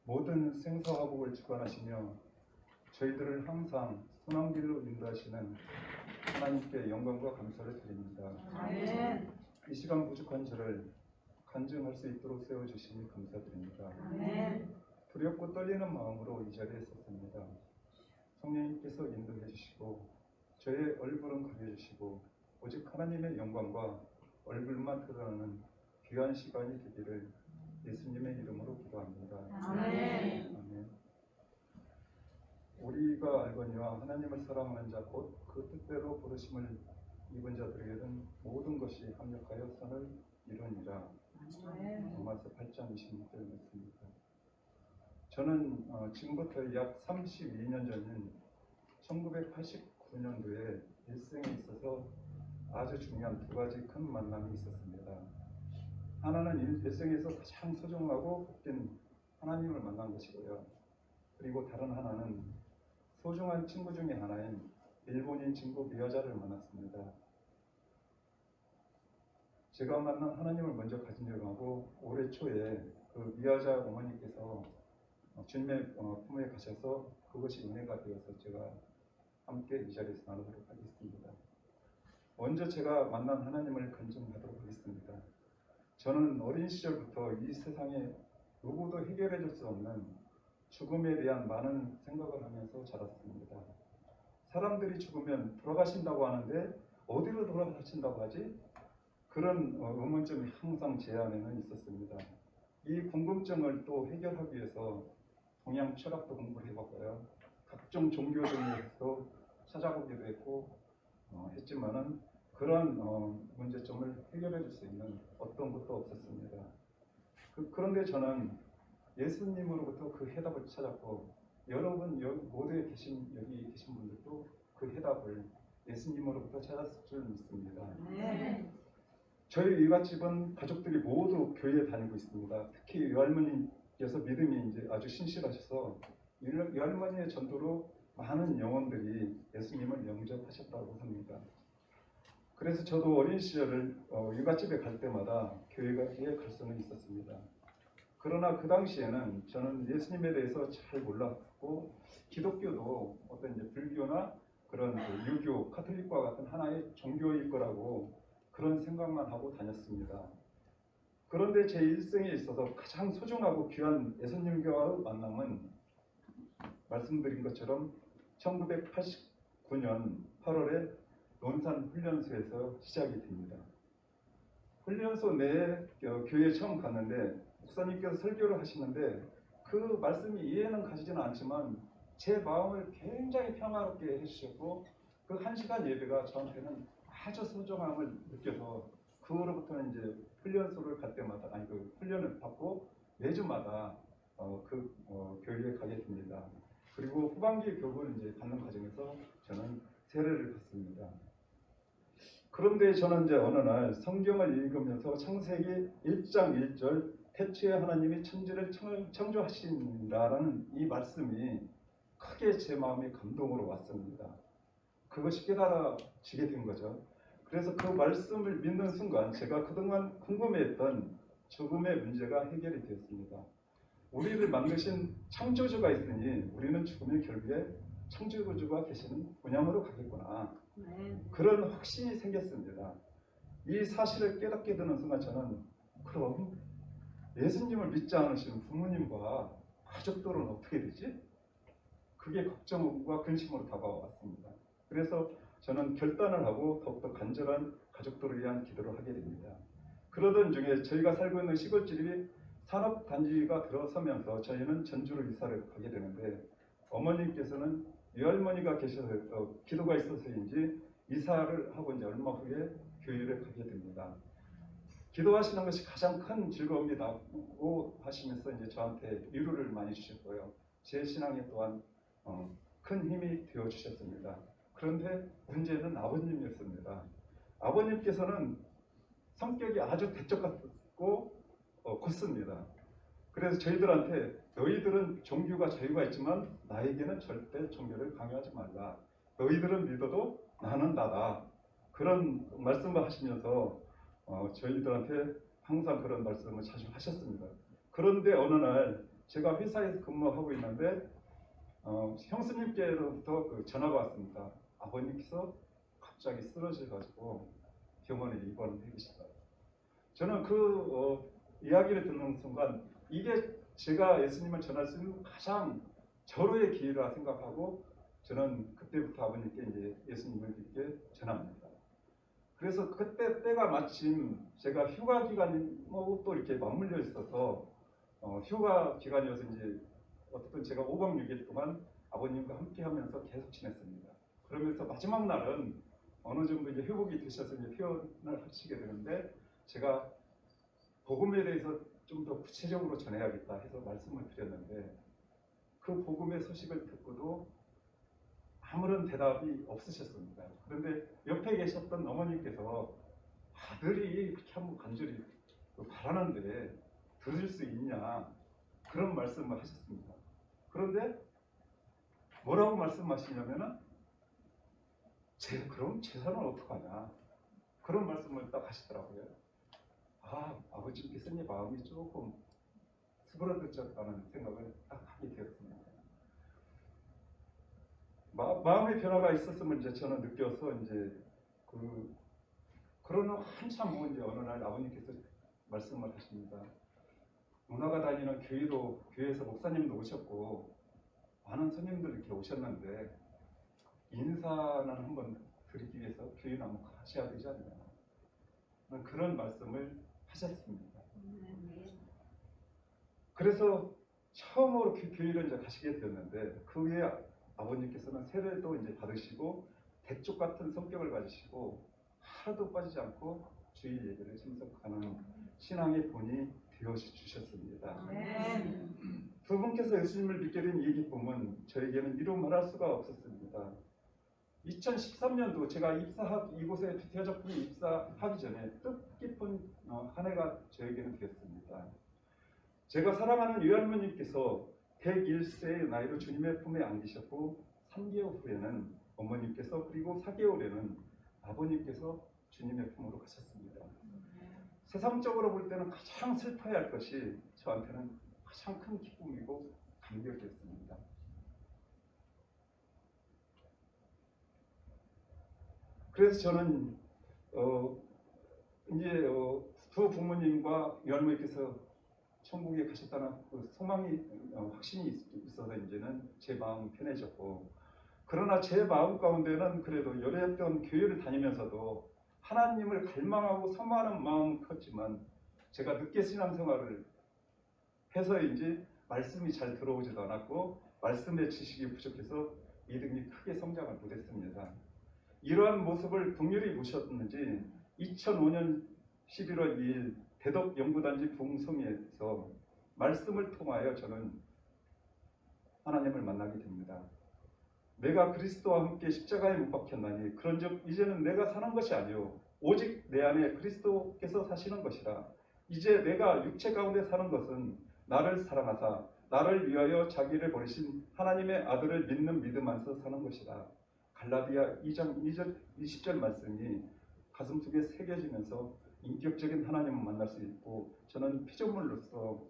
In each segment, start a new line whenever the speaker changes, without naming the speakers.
모든 생사화복을 주관하시며 저희들을 항상 선한 길로 인도하시는 하나님께 영광과 감사를 드립니다.
아멘.
이 시간 부족한 저를 간증할 수 있도록 세워주시니 감사드립니다.
아멘.
두렵고 떨리는 마음으로 이 자리에 섰습니다. 성령님께서 인도해 주시고 저의 얼굴은 가려주시고 오직 하나님의 영광과 얼굴만 드러나는 귀한 시간이 되기를 예수님의 이름으로 기도합니다.
아멘.
아멘. 우리가 알거니와 하나님을 사랑하는 자 곧 그 뜻대로 부르심을 입은 자들에게는 모든 것이 합력하여 선을 이루니라. 로마서 8장 26절 말씀입니다. 저는 지금부터 약 32년 전인 1989년도에 일생에 있어서 아주 중요한 두 가지 큰 만남이 있었습니다. 하나는 일생에서 가장 소중하고 복된 하나님을 만난 것이고요. 그리고 다른 하나는 소중한 친구 중에 하나인 일본인 친구 미여자를 만났습니다. 제가 만난 하나님을 먼저 가진 적하고 올해 초에 그 미여자 어머니께서 주님의 품에 가셔서 그것이 은혜가 되어서 제가 함께 이 자리에서 나누도록 하겠습니다. 먼저 제가 만난 하나님을 간증하도록 하겠습니다. 저는 어린 시절부터 이 세상에 누구도 해결해 줄 수 없는 죽음에 대한 많은 생각을 하면서 자랐습니다. 사람들이 죽으면 돌아가신다고 하는데 어디로 돌아가신다고 하지? 그런 의문점이 항상 제 안에는 있었습니다. 이 궁금증을 또 해결하기 위해서 동양 철학도 공부를 해봤고요. 각종 종교 등에서 찾아보기도 했고 했지만은 그런 문제점을 해결해 줄 수 있는 어떤 것도 없었습니다. 그런데 저는 예수님으로부터 그 해답을 찾았고 여러분 모두에 여기 계신 분들도 그 해답을 예수님으로부터 찾았을 줄 믿습니다.
네.
저희 의갓집은 가족들이 모두 교회에 다니고 있습니다. 특히 외할머니께서 믿음이 이제 아주 신실하셔서 외할머니의 전도로 많은 영혼들이 예수님을 영접하셨다고 합니다. 그래서 저도 어린 시절을 의갓집에 갈 때마다 교회에 갈 수는 있었습니다. 그러나 그 당시에는 저는 예수님에 대해서 잘 몰랐고 기독교도 어떤 이제 불교나 그런 유교, 카톨릭과 같은 하나의 종교일 거라고 그런 생각만 하고 다녔습니다. 그런데 제 일생에 있어서 가장 소중하고 귀한 예수님과의 만남은 말씀드린 것처럼 1989년 8월에 논산 훈련소에서 시작이 됩니다. 훈련소 내에 교회에 처음 갔는데 목사님께서 설교를 하시는데 그 말씀이 이해는 가지지는 않지만 제 마음을 굉장히 평화롭게 해주셨고 그 1시간 예배가 저한테는 아주 소중함을 느껴서 그 후로부터는 이제 훈련소를 갈 때마다 그 훈련을 받고 매주마다 교회에 가게 됩니다. 그리고 후반기 교육을 이제 받는 과정에서 저는 세례를 받습니다. 그런데 저는 이제 어느 날 성경을 읽으면서 창세기 1장 1절 태초에 하나님이 천지를 창조하신다라는 이 말씀이 크게 제 마음에 감동으로 왔습니다. 그것이 깨달아지게 된 거죠. 그래서 그 말씀을 믿는 순간 제가 그동안 궁금해했던 죽음의 문제가 해결이 되었습니다. 우리를 만드신 창조주가 있으니 우리는 죽음의 결국에 창조주가 계시는 분향으로 가겠구나. 그런 확신이 생겼습니다. 이 사실을 깨닫게 되는 순간 저는 그럼 예수님을 믿지 않으시는 부모님과 가족들은 어떻게 되지? 그게 걱정과 근심으로 다가왔습니다. 그래서 저는 결단을 하고 더욱더 간절한 가족들을 위한 기도를 하게 됩니다. 그러던 중에 저희가 살고 있는 시골집이 산업단지가 들어서면서 저희는 전주로 이사를 가게 되는데 어머님께서는 외할머니가 계셔서 기도가 있어서인지 이사를 하고 이제 얼마 후에 교회를 가게 됩니다. 기도하시는 것이 가장 큰 즐거움이라고 하시면서 이제 저한테 위로를 많이 주셨고요. 제 신앙에 또한 큰 힘이 되어 주셨습니다. 그런데 문제는 아버님이었습니다. 아버님께서는 성격이 아주 대쪽 같고 컸습니다. 그래서 저희들한테 너희들은 종교가 자유가 있지만 나에게는 절대 종교를 강요하지 말라. 너희들은 믿어도 나는 나다. 그런 말씀을 하시면서 저희들한테 항상 그런 말씀을 자주 하셨습니다. 그런데 어느 날 제가 회사에서 근무하고 있는데 형수님께로부터 그 전화가 왔습니다. 아버님께서 갑자기 쓰러져가지고 병원에 입원해 계시다. 저는 그 이야기를 듣는 순간 이게 제가 예수님을 전할 수 있는 가장 절호의 기회라 생각하고 저는 그때부터 아버님께 이제 예수님을 믿게 전합니다. 그래서 그때 때가 마침 제가 휴가 기간하고 또 이렇게 맞물려 있어서 휴가 기간이어서 이제 어쨌든 제가 5박 6일 동안 아버님과 함께 하면서 계속 지냈습니다. 그러면서 마지막 날은 어느 정도 이제 회복이 되셔서 이제 표현을 하시게 되는데 제가 복음에 대해서 좀 더 구체적으로 전해야겠다 해서 말씀을 드렸는데 그 복음의 소식을 듣고도 아무런 대답이 없으셨습니다. 그런데 옆에 계셨던 어머니께서 아들이 그렇게 한번 간절히 바라는데 들을 수 있냐 그런 말씀을 하셨습니다. 그런데 뭐라고 말씀하시냐면은 그럼 재산은 어떡하냐 그런 말씀을 딱 하시더라고요. 아버지께서 내 마음이 조금 수그러졌다는 생각을 딱 하게 되었습니다. 마음의 변화가 있었으면 이제 저는 느껴서 이제 그러는 한참 후 이제 어느 날 아버님께서 말씀을 하십니다. 누나가 다니는 교회에서 목사님도 오셨고 많은 손님들 이렇게 오셨는데 인사는 한번 드리기 위해서 교회는 한번 가셔야 되지 않나 그런 말씀을 하셨습니다. 그래서 처음으로 교회를 이제 가시게 되었는데 그 후에 아버님께서는 세례도 이제 받으시고 대쪽 같은 성격을 가지시고 하루도 빠지지 않고 주일 예배를 참석하는 신앙의 본이 되어 주셨습니다. 두 분께서 예수님을 믿게 된 이 기쁨은 저에게는 이루 말할 수가 없었습니다. 2013년도 제가 이곳에 대저분이 입사하기 전에 뜻깊은 한 해가 저에게는 되었습니다. 제가 사랑하는 유할머님께서 101세의 나이로 주님의 품에 안기셨고 3개월 후에는 어머님께서 그리고 4개월에는 아버님께서 주님의 품으로 가셨습니다. 세상적으로 볼 때는 가장 슬퍼야 할 것이 저한테는 가장 큰 기쁨이고 감격이었습니다. 그래서 저는 이제 두 부모님과 유할머니께서 천국에 가셨다는 그 소망이 확신이 있어서 이제는 제 마음은 편해졌고 그러나 제 마음 가운데는 그래도 열애했던 교회를 다니면서도 하나님을 갈망하고 선망하는 마음은 컸지만 제가 늦게 신앙생활을 해서인지 말씀이 잘 들어오지도 않았고 말씀의 지식이 부족해서 믿음이 크게 성장을 못했습니다. 이러한 모습을 긍휼히 보셨는지 2005년 11월 2일 대덕연구단지 부흥성회에서 말씀을 통하여 저는 하나님을 만나게 됩니다. 내가 그리스도와 함께 십자가에 못 박혔나니 그런즉 이제는 내가 사는 것이 아니요 오직 내 안에 그리스도께서 사시는 것이라. 이제 내가 육체 가운데 사는 것은 나를 사랑하사 나를 위하여 자기를 버리신 하나님의 아들을 믿는 믿음 안에서 사는 것이라. 갈라디아 2장 20절 말씀이 가슴속에 새겨지면서 인격적인 하나님을 만날 수 있고 저는 피조물로서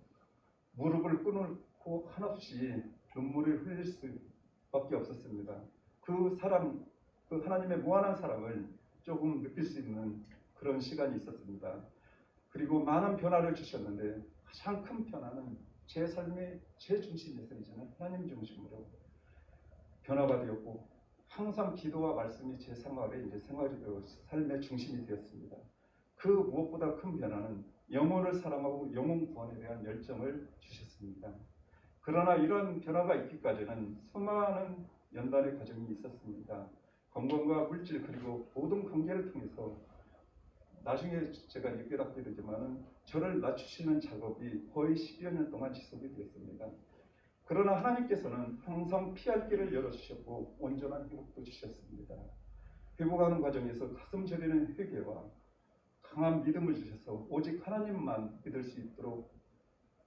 무릎을 꿇고 한없이 눈물을 흘릴 수밖에 없었습니다. 그 하나님의 무한한 사랑을 조금 느낄 수 있는 그런 시간이 있었습니다. 그리고 많은 변화를 주셨는데 가장 큰 변화는 제 삶의 제 중심에서 이제는 하나님 중심으로 변화가 되었고 항상 기도와 말씀이 제 생활의 삶의 중심이 되었습니다. 그 무엇보다 큰 변화는 영혼을 사랑하고 영혼 구원에 대한 열정을 주셨습니다. 그러나 이런 변화가 있기까지는 수많은 연단의 과정이 있었습니다. 건강과 물질 그리고 모든 관계를 통해서 나중에 제가 깨닫게 되지만 저를 낮추시는 작업이 거의 10여 년 동안 지속이 되었습니다. 그러나 하나님께서는 항상 피할 길을 열어주셨고 온전한 회복도 주셨습니다. 회복하는 과정에서 가슴 저리는 회개와 강한 믿음을 주셔서 오직 하나님만 믿을 수 있도록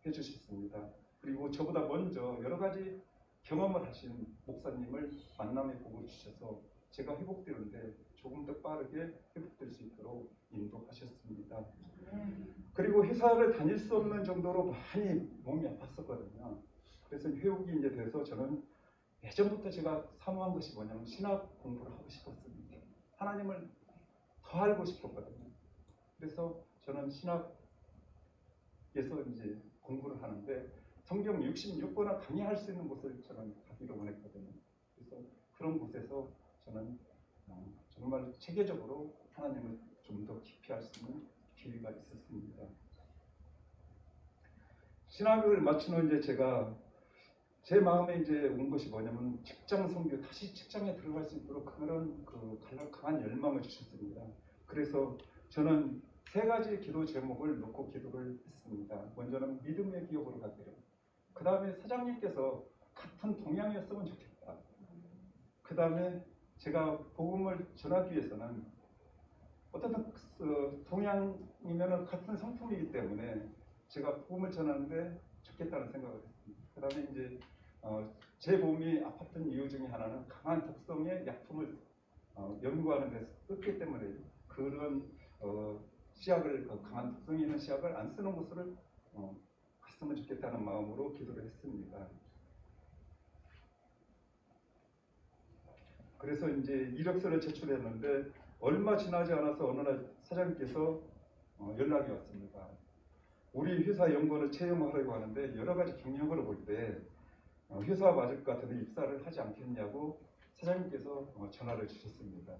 해주셨습니다. 그리고 저보다 먼저 여러 가지 경험을 하신 목사님을 만남에 보고 주셔서 제가 회복되는데 조금 더 빠르게 회복될 수 있도록 인도하셨습니다. 그리고 회사를 다닐 수 없는 정도로 많이 몸이 아팠었거든요. 그래서 회복이 이제 돼서 저는 예전부터 제가 사모한 것이 뭐냐면 신학 공부를 하고 싶었습니다. 하나님을 더 알고 싶었거든요. 그래서 저는 신학에서 이제 공부를 하는데 성경 66권을 강의할 수 있는 곳을 저는 가기로 원했거든요. 그래서 그런 곳에서 저는 정말 체계적으로 하나님을 좀 더 깊이 알 수 있는 기회가 있었습니다. 신학을 마친 후 이제 제가 제 마음에 이제 온 것이 뭐냐면 직장 선교, 다시 직장에 들어갈 수 있도록 그런 강한 열망을 주셨습니다. 그래서 저는 세 가지 기도 제목을 놓고 기도를 했습니다. 먼저는 믿음의 기업으로 가기로. 그 다음에 사장님께서 같은 동양이었으면 좋겠다. 그 다음에 제가 복음을 전하기 위해서는 어떤 동양이면 같은 성품이기 때문에 제가 복음을 전하는데 좋겠다는 생각을 했습니다. 그 다음에 이제 제 몸이 아팠던 이유 중에 하나는 강한 독성의 약품을 연구하는 데 썼기 때문에 그런 시약을 강한 독성이 있는 시약을 안 쓰는 곳을 갔으면 좋겠다는 마음으로 기도를 했습니다. 그래서 이제 이력서를 제출했는데 얼마 지나지 않아서 어느 날 사장님께서 연락이 왔습니다. 우리 회사 연구원을 채용하려고 하는데 여러 가지 경력을 볼 때 회사 맞을 것 같아서 입사를 하지 않겠냐고 사장님께서 전화를 주셨습니다.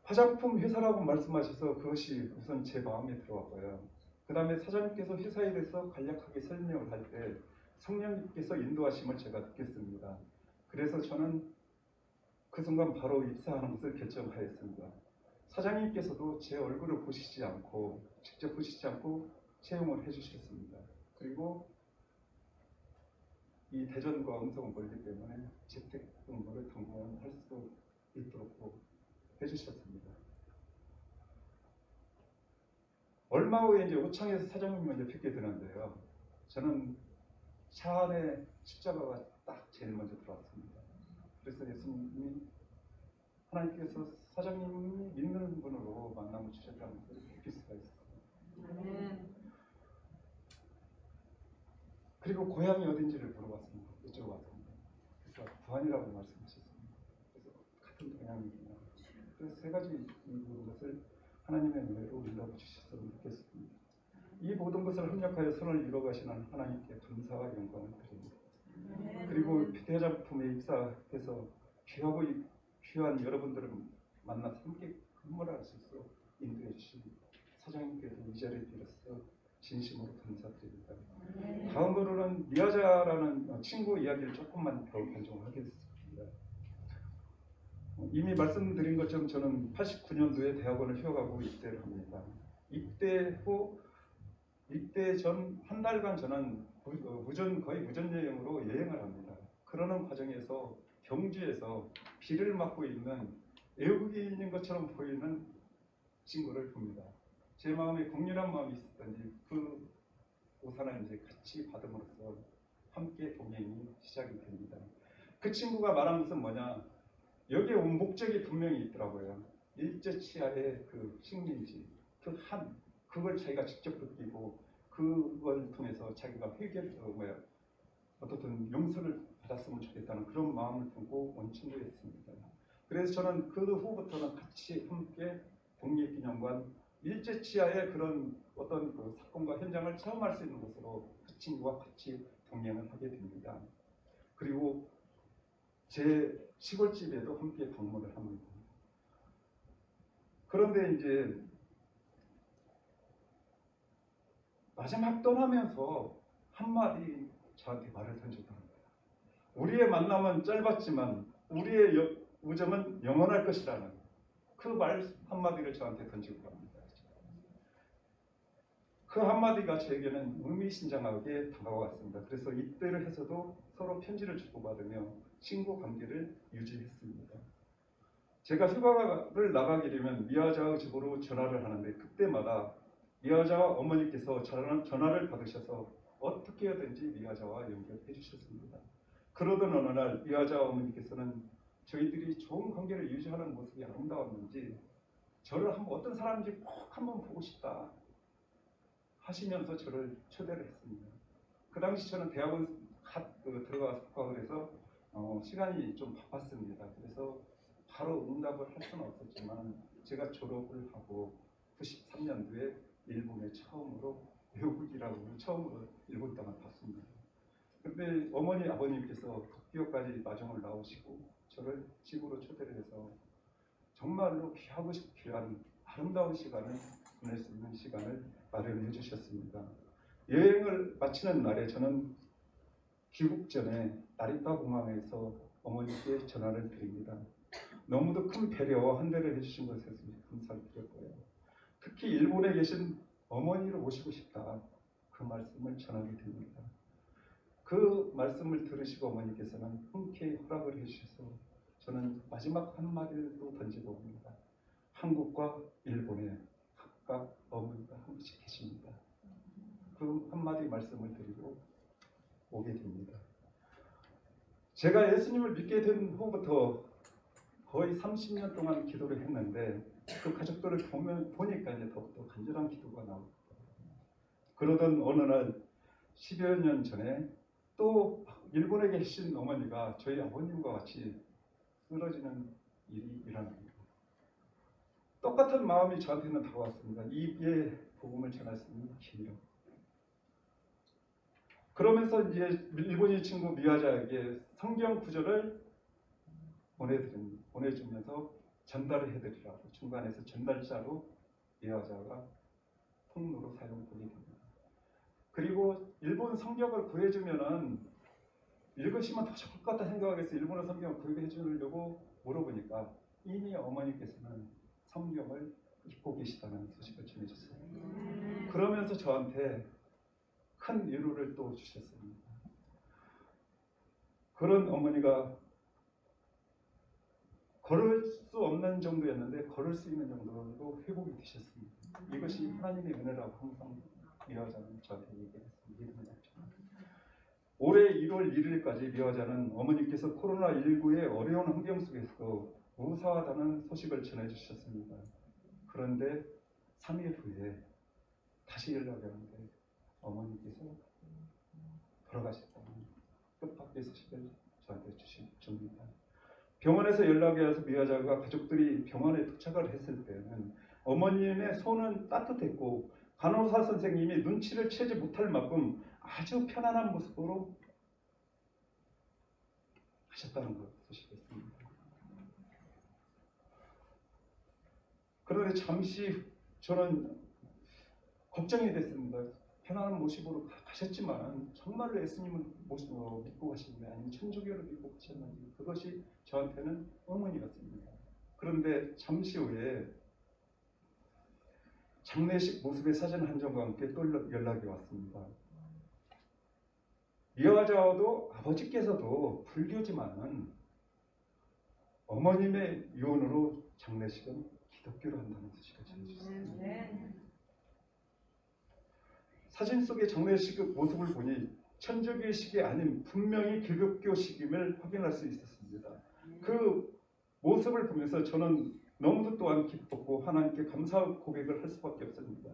화장품 회사라고 말씀하셔서 그것이 우선 제 마음에 들어왔고요. 그 다음에 사장님께서 회사에 대해서 간략하게 설명을 할 때 성령님께서 인도하심을 제가 느꼈습니다. 그래서 저는 그 순간 바로 입사하는 것을 결정하였습니다. 사장님께서도 제 얼굴을 보시지 않고 직접 보시지 않고 채용을 해주셨습니다. 그리고 이 대전과 음성은 멀기 때문에 재택근무를 당분간 할 수 있도록 해주셨습니다. 얼마 후에 이제 오창에서 사장님을 이제 뵙게 되는데요. 저는 차 안에 십자가가 딱 제일 먼저 들어왔습니다. 그래서 예수님이 하나님께서 사장님이 믿는 분으로 만남을 주셨다는 것을 느낄 수가 있었습니다. 그리고 고향이 어딘지를 물어봤습니다. 여쭤봤습니다. 그래서 부안이라고 말씀하셨습니다. 그래서 같은 동양이구나. 그래서 세 가지 이 모든 것을 하나님의 은혜로 일러봐 주셔서 느꼈습니다. 이 모든 것을 협력하여 선을 이뤄가시는 하나님께 감사와 영광을 드립니다. 그리고 대작품에 입사해서 귀하고 귀한 여러분들을 만나서 함께 근무를 할 수 있도록 인도해 주신 사장님께도 이 자리에 빌어서 진심으로 감사드립니다. 다음으로는 미아자라는 친구 이야기를 조금만 더 간증하겠습니다. 이미 말씀드린 것처럼 저는 89년도에 대학원을 휴학하고 입대를 합니다. 입대 전 한 달간 저는 거의 무전 여행으로 여행을 합니다. 그러는 과정에서 경주에서 비를 맞고 있는 외국인인 것처럼 보이는 친구를 봅니다. 제 마음에 공률한 마음이 있었던지 그 우산을 이제 같이 받음으로써 함께 동행이 시작이 됩니다. 그 친구가 말한 것은 뭐냐? 여기에 온 목적이 분명히 있더라고요. 일제 치하의 그 식민지, 그걸 자기가 직접 느끼고 그걸 통해서 자기가 어떻든 용서를 받았으면 좋겠다는 그런 마음을 품고 온 친구였습니다. 그래서 저는 그 후부터는 같이 함께 독립기념관 일제 치하의 그런 어떤 그 사건과 현장을 체험할 수 있는 곳으로 그 친구와 같이 동행을 하게 됩니다. 그리고 제 시골집에도 함께 방문을 합니다. 그런데 이제 마지막 떠나면서 한마디 저한테 말을 던지더랍니다. 우리의 만남은 짧았지만 우리의 우정은 영원할 것이라는 그 말 한마디를 저한테 던지고 갑니다. 그 한마디가 저에게는 의미심장하게 다가왔습니다. 그래서 입대를 해서도 서로 편지를 주고받으며 친구 관계를 유지했습니다. 제가 휴가를 나가게 되면 미아자의 집으로 전화를 하는데 그때마다 미아자와 어머니께서 전화를 받으셔서 어떻게 하든지 미화자와 연결해 주셨습니다. 그러던 어느 날 미화자 어머니께서는 저희들이 좋은 관계를 유지하는 모습이 아름다웠는지 저를 어떤 사람인지 꼭 한번 보고 싶다 하시면서 저를 초대를 했습니다. 그 당시 저는 대학원 들어가서 복학을 해서 시간이 좀 바빴습니다. 그래서 바로 응답을 할 수는 없었지만 제가 졸업을 하고 93년도에 일본에 처음으로 외국이라고 처음으로 일본 땅을 봤습니다. 근데 어머니 아버님께서 도쿄까지 마중을 나오시고 저를 집으로 초대를 해서 정말로 귀하고 귀한 아름다운 시간을 보낼 수 있는 시간을 마련해 주셨습니다. 여행을 마치는 날에 저는 귀국 전에 나리타 공항에서 어머니께 전화를 드립니다. 너무도 큰 배려와 환대를 해주신 것에 감사를 드렸고요. 특히 일본에 계신 어머니를 모시고 싶다. 그 말씀을 전하게 됩니다. 그 말씀을 들으시고 어머니께서는 흔쾌히 허락을 해주셔서 저는 마지막 한마디를 또 던지고 옵니다. 한국과 일본에 각각 어머니가 한 분씩 계십니다. 그 한마디 말씀을 드리고 오게 됩니다. 제가 예수님을 믿게 된 후부터 거의 30년 동안 기도를 했는데 그 가족들을 보니까 이제 더욱더 간절한 기도가 나오고 그러던 어느 날 10여 년 전에 또 일본에 계신 어머니가 저희 아버님과 같이 쓰러지는 일이 일어납니다. 똑같은 마음이 저한테는 다가왔습니다. 이에 복음을 전할 수 있는 기회요. 그러면서 이제 일본인 친구 미화자에게 성경 구절을 보내주면서 전달을 해드리라고 중간에서 전달자로 미화자가 통로로 사용되게 됩니다. 그리고 일본 성경을 구해주면은 읽으시면 더 좋을 것 같다 생각해서 일본어 성경을 구해해 주려고 물어보니까 이미 어머니께서는 성경을 읽고 계시다는 소식을 전해줬어요. 그러면서 저한테 큰 위로를 또 주셨습니다. 그런 어머니가 걸을 수 없는 정도였는데 걸을 수 있는 정도로 회복이 되셨습니다. 이것이 하나님의 은혜라고 항상 미화자는 저한테 얘기했습니다. 올해 1월 1일까지 미화자는 어머니께서 코로나19의 어려운 환경 속에서 무사하다는 소식을 전해주셨습니다. 그런데 3일 후에 다시 연락이 왔는데 어머니께서 돌아가셨다는 뜻밖의 소식을 저한테 줍니다. 병원에서 연락이 와서 미화자가 가족들이 병원에 도착을 했을 때는 어머님의 손은 따뜻했고 간호사 선생님이 눈치를 채지 못할 만큼 아주 편안한 모습으로 하셨다는 것 소식이었습니다. 그런데 잠시 저는 걱정이 됐습니다. 편안한 모습으로 가셨지만 정말로 예수님을 믿고 가셨는지 아니면 천주교를 믿고 가셨는지 그것이 저한테는 의문이었습니다. 그런데 잠시 후에 장례식 모습의 사진 한 장과 함께 또 연락이 왔습니다. 미화자도 아버지께서도 불교지만은 어머님의 유언으로 장례식은 기독교로 한다는 소식을 전해주셨습니다. 사진 속의 장례식 모습을 보니 천주교식이 아닌 분명히 기독교식임을 확인할 수 있었습니다. 그 모습을 보면서 저는 너무도 또한 기뻤고 하나님께 감사 고백을 할 수밖에 없습니다.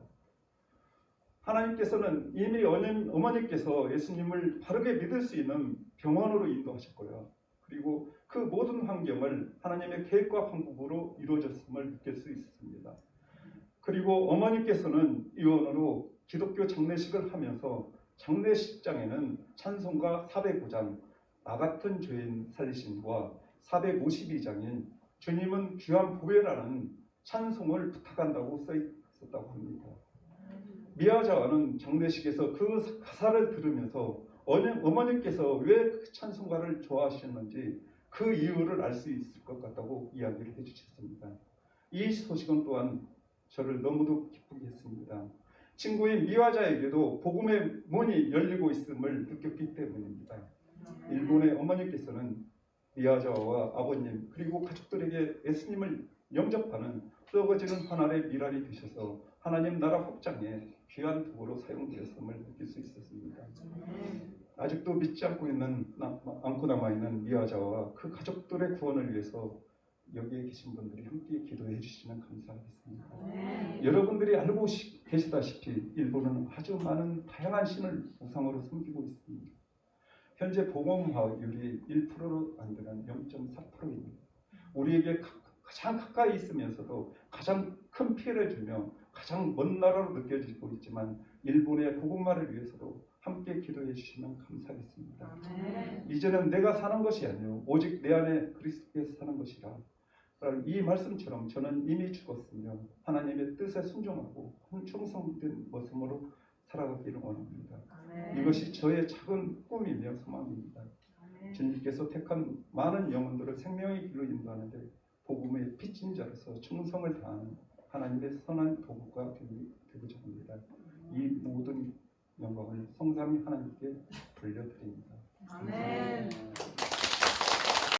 하나님께서는 이미 어머니께서 예수님을 바르게 믿을 수 있는 병원으로 인도하셨고요. 그리고 그 모든 환경을 하나님의 계획과 방법으로 이루어졌음을 느낄 수 있습니다. 그리고 어머니께서는 이원으로 기독교 장례식을 하면서 장례식장에는 찬송가 405장 나 같은 죄인 살리심과 452장인 주님은 귀한 보배라는 찬송을 부탁한다고 써 있었다고 합니다. 미화자와는 장례식에서 그 가사를 들으면서 어머니께서 왜 그 찬송가를 좋아하셨는지 그 이유를 알 수 있을 것 같다고 이야기를 해주셨습니다. 이 소식은 또한 저를 너무도 기쁘게 했습니다. 친구인 미화자에게도 복음의 문이 열리고 있음을 느꼈기 때문입니다. 일본의 어머니께서는 미화자와 아버님 그리고 가족들에게 예수님을 영접하는 썩어지는 하나의 미랄이 되셔서 하나님 나라 확장에 귀한 도구로 사용되었음을 느낄 수 있었습니다. 아직도 믿지 않고 남아있는 미화자와 그 가족들의 구원을 위해서 여기에 계신 분들이 함께 기도해 주시면 감사하겠습니다. 여러분들이 알고 계시다시피 일본은 아주 많은 다양한 신을 우상으로 섬기고 있습니다. 현재 복음화율이 1%로 안 되는 0.4%입니다. 우리에게 가장 가까이 있으면서도 가장 큰 피해를 주며 가장 먼 나라로 느껴지고 있지만 일본의 복음화를 위해서도 함께 기도해 주시면 감사하겠습니다. 이제는 내가 사는 것이 아니요 오직 내 안에 그리스도께서 사는 것이라. 이 말씀처럼 저는 이미 죽었으며 하나님의 뜻에 순종하고 충성된 모습으로 살아가기를 원합니다. 이것이 저의 작은 꿈이며 소망입니다. 주님께서 택한 많은 영혼들을 생명의 길로 인도하는데 복음의 빚진 자로서 충성을 다하는 하나님의 선한 도구가 되고자 합니다. 이 모든 영광을 성삼위 하나님께 돌려드립니다.
아멘.